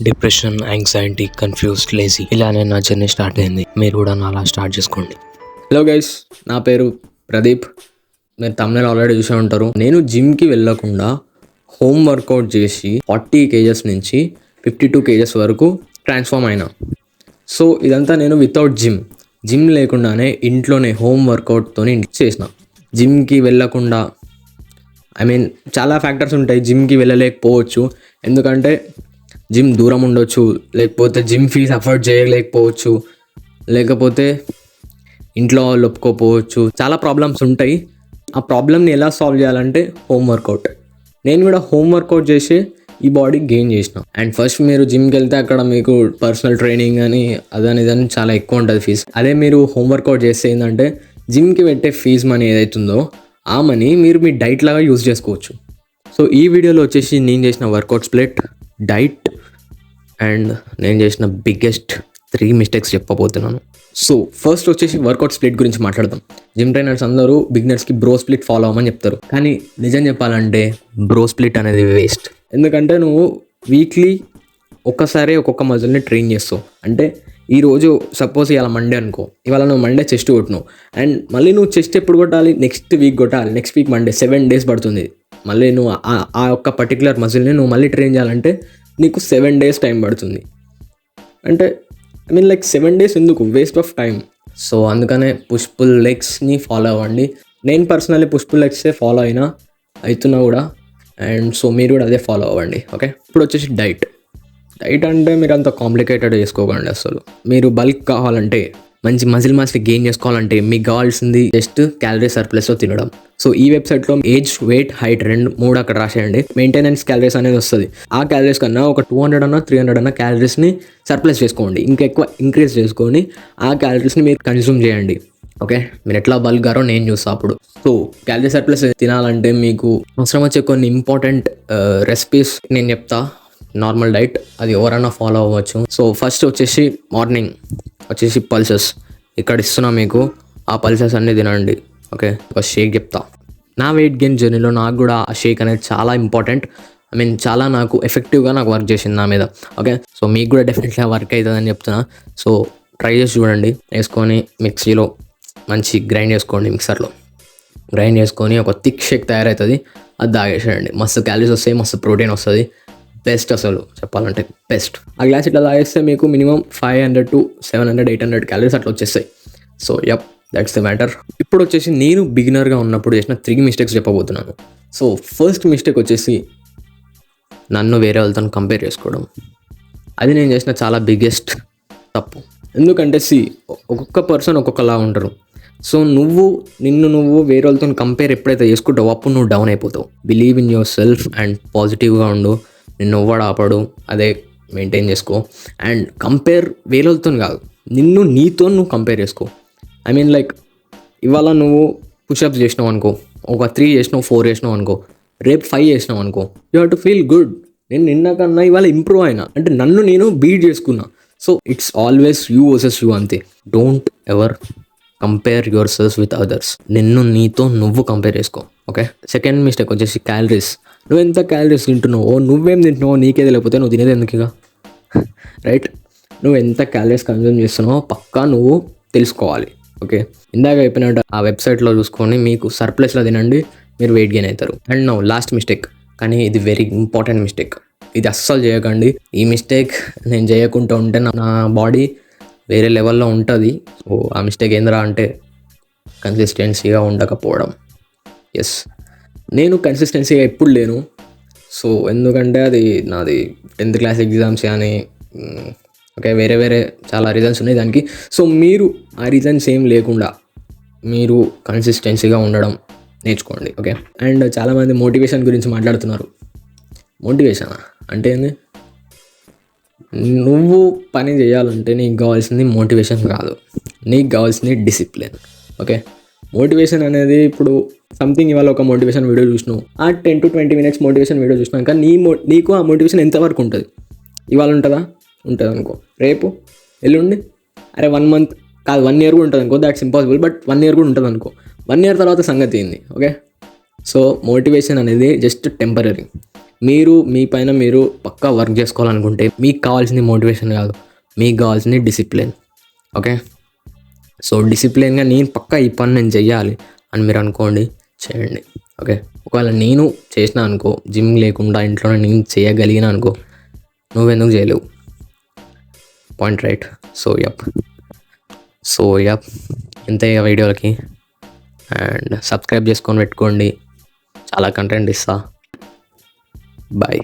Depression, anxiety, confused, lazy ఇలానే నా journey start అయింది. మీరు కూడా నాలా స్టార్ట్ చేసుకోండి. హలో గైస్, నా పేరు ప్రదీప్. మీరు తమిళ ఆల్రెడీ చూసే ఉంటారు. నేను జిమ్కి వెళ్ళకుండా హోమ్ వర్కౌట్ చేసి 40 kgs నుంచి 52 kgs వరకు ట్రాన్స్ఫార్మ్ అయినా. సో ఇదంతా నేను వితౌట్ జిమ్ లేకుండానే ఇంట్లోనే హోమ్ వర్కౌట్తో చేసిన. జిమ్కి వెళ్ళకుండా చాలా ఫ్యాక్టర్స్ ఉంటాయి. జిమ్కి వెళ్ళలేకపోవచ్చు, ఎందుకంటే జిమ్ దూరం ఉండొచ్చు, లేకపోతే జిమ్ ఫీజు అఫోర్డ్ చేయలేకపోవచ్చు, లేకపోతే ఇంట్లో వాళ్ళు ఒప్పుకోకపోవచ్చు. చాలా ప్రాబ్లమ్స్ ఉంటాయి. ఆ ప్రాబ్లమ్ని ఎలా సాల్వ్ చేయాలంటే హోమ్ వర్కౌట్. నేను కూడా హోమ్ వర్కౌట్ చేసి ఈ బాడీ గెయిన్ చేసిన. అండ్ ఫస్ట్ మీరు జిమ్కి వెళ్తే అక్కడ మీకు పర్సనల్ ట్రైనింగ్ అని అదని ఇదని చాలా ఎక్కువ ఉంటుంది ఫీజు. అదే మీరు హోమ్ వర్కౌట్ చేస్తే ఏంటంటే జిమ్కి పెట్టే ఫీజు మనీ ఏదైతుందో ఆ మనీ మీరు మీ డైట్ లాగా యూజ్ చేసుకోవచ్చు. సో ఈ వీడియోలో వచ్చేసి నేను చేసిన వర్కౌట్ స్ప్లిట్, డైట్ అండ్ నేను చేసిన బిగ్గెస్ట్ 3 మిస్టేక్స్ చెప్పబోతున్నాను. సో ఫస్ట్ వచ్చేసి వర్కౌట్ స్ప్లిట్ గురించి మాట్లాడదాం. జిమ్ ట్రైనర్స్ అందరూ బిగినర్స్కి బ్రో స్ప్లిట్ ఫాలో అవ్వమని చెప్తారు, కానీ నిజం చెప్పాలంటే బ్రో స్ప్లిట్ అనేది వేస్ట్. ఎందుకంటే నువ్వు వీక్లీ ఒక్కసారి ఒక్కొక్క మజిల్ని ట్రైన్ చేస్తావు. అంటే ఈరోజు సపోజ్ ఇవాళ మండే అనుకో, ఇవాళ నువ్వు మండే చెస్ట్ కొట్టినావు అండ్ మళ్ళీ నువ్వు చెస్ట్ ఎప్పుడు కొట్టాలి, నెక్స్ట్ వీక్ కొట్టాలి. నెక్స్ట్ వీక్ మండే 7 days పడుతుంది. మళ్ళీ నువ్వు ఆ ఒక్క పర్టికులర్ మజిల్ని నువ్వు మళ్ళీ ట్రైన్ చేయాలంటే నీకు 7 days టైం పడుతుంది. అంటే 7 days ఎందుకు, వేస్ట్ ఆఫ్ టైం. సో అందుకనే పుష్ పుల్ లెగ్స్ని ఫాలో అవ్వండి. నేను పర్సనల్లీ పుష్ పుల్ లెగ్సే ఫాలో అవుతున్నా కూడా. అండ్ సో మీరు కూడా అదే ఫాలో అవ్వండి. ఓకే, ఇప్పుడు వచ్చేసి డైట్ అంటే మీరు అంత కాంప్లికేటెడ్ చేసుకోకండి. అసలు మీరు బల్క్ కావాలంటే, మంచి మజిల్ మాస్ని గెయిన్ చేసుకోవాలంటే మీకు కావాల్సింది జస్ట్ క్యాలరీ సర్ప్లస్లో తినడం. సో ఈ వెబ్సైట్లో ఏజ్, వెయిట్, హైట్ 3 అక్కడ రాసేయండి. మెయింటెనెన్స్ క్యాలరీస్ అనేది వస్తుంది. ఆ క్యాలరీస్ కన్నా ఒక 200 అన్నా 300 అన్నా క్యాలరీస్ని సర్ప్లస్ చేసుకోండి. ఇంకెక్కువ ఇంక్రీజ్ చేసుకొని ఆ క్యాలరీస్ని మీరు కన్జ్యూమ్ చేయండి. ఓకే, మీరు ఎట్లా బల్గారో నేను చూస్తా అప్పుడు. సో క్యాలరీ సర్ప్లస్ తినాలంటే మీకు అవసరం వచ్చే కొన్ని ఇంపార్టెంట్ రెసిపీస్ నేను చెప్తా. నార్మల్ డైట్ అది ఎవరైనా ఫాలో అవ్వచ్చు. సో ఫస్ట్ వచ్చేసి మార్నింగ్ వచ్చేసి పల్సెస్ ఇక్కడ ఇస్తున్నా మీకు. ఆ పల్సెస్ అన్నీ తినండి. ఓకే, ఒక షేక్ చెప్తా. నా వెయిట్ గెయిన్ జర్నీలో నాకు కూడా ఆ షేక్ అనేది చాలా ఇంపార్టెంట్. చాలా నాకు ఎఫెక్టివ్గా నాకు వర్క్ చేసింది నా మీద. ఓకే, సో మీకు కూడా డెఫినెట్గా వర్క్ అవుతుందని చెప్తున్నా. సో ట్రై చేసి చూడండి. వేసుకొని మిక్సీలో మంచి గ్రైండ్ చేసుకోండి. మిక్సర్లో గ్రైండ్ చేసుకొని ఒక థిక్ షేక్ తయారవుతుంది. అది తాగేసేయండి. మస్తు క్యాలరీస్ వస్తాయి, మస్తు ప్రోటీన్ వస్తుంది. బెస్ట్, అసలు చెప్పాలంటే బెస్ట్. ఆ గ్లాస్ ఇట్లా తాగేస్తే మీకు మినిమం 500 to 700, 800 క్యాలరీస్ అట్లా వచ్చేస్తాయి. So that's the matter. ఇప్పుడు వచ్చేసి నేను బిగినర్గా ఉన్నప్పుడు చేసిన 3 మిస్టేక్స్ చెప్పబోతున్నాను. సో ఫస్ట్ మిస్టేక్ వచ్చేసి నన్ను వేరే వాళ్ళతో కంపేర్ చేసుకోవడం. అది నేను చేసిన చాలా బిగ్గెస్ట్ తప్పు. ఎందుకంటే ఒక్కొక్క పర్సన్ ఒక్కొక్కలా ఉంటారు. సో నువ్వు వేరే వాళ్ళతో కంపేర్ ఎప్పుడైతే చేసుకుంటావో అప్పుడు నువ్వు డౌన్ అయిపోతావు. Believe in your self and పాజిటివ్గా ఉండు. నిన్ను ఎవ్వడు ఆపడు. అదే మెయింటైన్ చేసుకో. అండ్ కంపేర్ వేరే వాళ్ళతో కాదు, నీతో నువ్వు కంపేర్ చేసుకో. ఇవాళ నువ్వు పుషప్స్ చేసినావు అనుకో, ఒక 3 చేసినావు, 4 చేసినావు అనుకో, రేపు 5 చేసినావు అనుకో, you have to feel good. నేను నిన్న కన్నా ఇవాళ ఇంప్రూవ్ అయినా, అంటే నన్ను నేను బీట్ చేసుకున్నా. So it's always you versus you అంతే. Don't ever compare yourself with others. నీతో నువ్వు కంపేర్ చేసుకో. ఓకే, సెకండ్ మిస్టేక్ వచ్చేసి క్యాలరీస్. నువ్వు ఎంత క్యాలరీస్ తింటున్నావో, నువ్వేం తింటున్నావో నీకేది, లేకపోతే నువ్వు తినేది ఎందుకు ఇక, రైట్? నువ్వు ఎంత క్యాలరీస్ కన్జ్యూమ్ చేస్తున్నావో పక్కా నువ్వు తెలుసుకోవాలి. ఓకే, ఇందాక చెప్పినట్టు ఆ వెబ్సైట్లో చూసుకొని మీకు సర్ప్లస్లో తినండి, మీరు వెయిట్ గెయిన్ అవుతారు. అండ్ నౌ లాస్ట్ మిస్టేక్, కానీ ఇది వెరీ ఇంపార్టెంట్ మిస్టేక్. ఇది అస్సలు చేయకండి. ఈ మిస్టేక్ నేను చేయకుండా ఉంటే నా బాడీ వేరే లెవెల్లో ఉంటుంది. సో ఆ మిస్టేక్ ఏంద్రా అంటే కన్సిస్టెన్సీగా ఉండకపోవడం. ఎస్, నేను కన్సిస్టెన్సీగా ఎప్పుడు లేను. సో ఎందుకంటే అది నాది 10th class ఎగ్జామ్స్ కానీ ఓకే, వేరే చాలా రీజన్స్ ఉన్నాయి దానికి. సో మీరు ఆ రీజన్స్ ఏం లేకుండా మీరు కన్సిస్టెన్సీగా ఉండడం నేర్చుకోండి. ఓకే, అండ్ చాలామంది మోటివేషన్ గురించి మాట్లాడుతున్నారు. మోటివేషనా అంటే ఏంది? నువ్వు పని చేయాలంటే నీకు కావాల్సింది మోటివేషన్ కాదు, నీకు కావాల్సింది డిసిప్లిన్. ఓకే, మోటివేషన్ అనేది ఇప్పుడు సంథింగ్ ఇవాళ ఒక మోటివేషన్ వీడియో చూసినావు, ఆ 10 to 20 minutes మోటివేషన్ వీడియో చూసినాక నీకు ఆ మోటివేషన్ ఎంతవరకు ఉంటుంది? ఇవాళ ఉంటుంది అనుకో, రేపు ఎల్లుండి 1 month కాదు 1 year కూడా ఉంటుంది అనుకో. That's impossible. బట్ 1 year కూడా ఉంటుంది అనుకో. 1 year తర్వాత సంగతి ఏంది? ఓకే, సో మోటివేషన్ అనేది జస్ట్ టెంపరీ. మీరు మీ పైన మీరు పక్కా వర్క్ చేసుకోవాలనుకుంటే మీకు కావాల్సింది మోటివేషన్ కాదు, మీకు కావాల్సింది డిసిప్లిన్. ఓకే, సో డిసిప్లిన్గా నేను పక్కా ఈ పని నేను చెయ్యాలి అని మీరు అనుకోండి, చేయండి. ఓకే, ఒకవేళ నేను చేసిన అనుకో, జిమ్ లేకుండా ఇంట్లోనే నేను చేయగలిగిన అనుకో, నువ్వెందుకు చేయలేవు? Point right. సో యప్ ఇంతే వీడియోలకి. అండ్ సబ్స్క్రైబ్ చేసుకొని పెట్టుకోండి, చాలా కంటెంట్ ఇస్తా. బాయ్.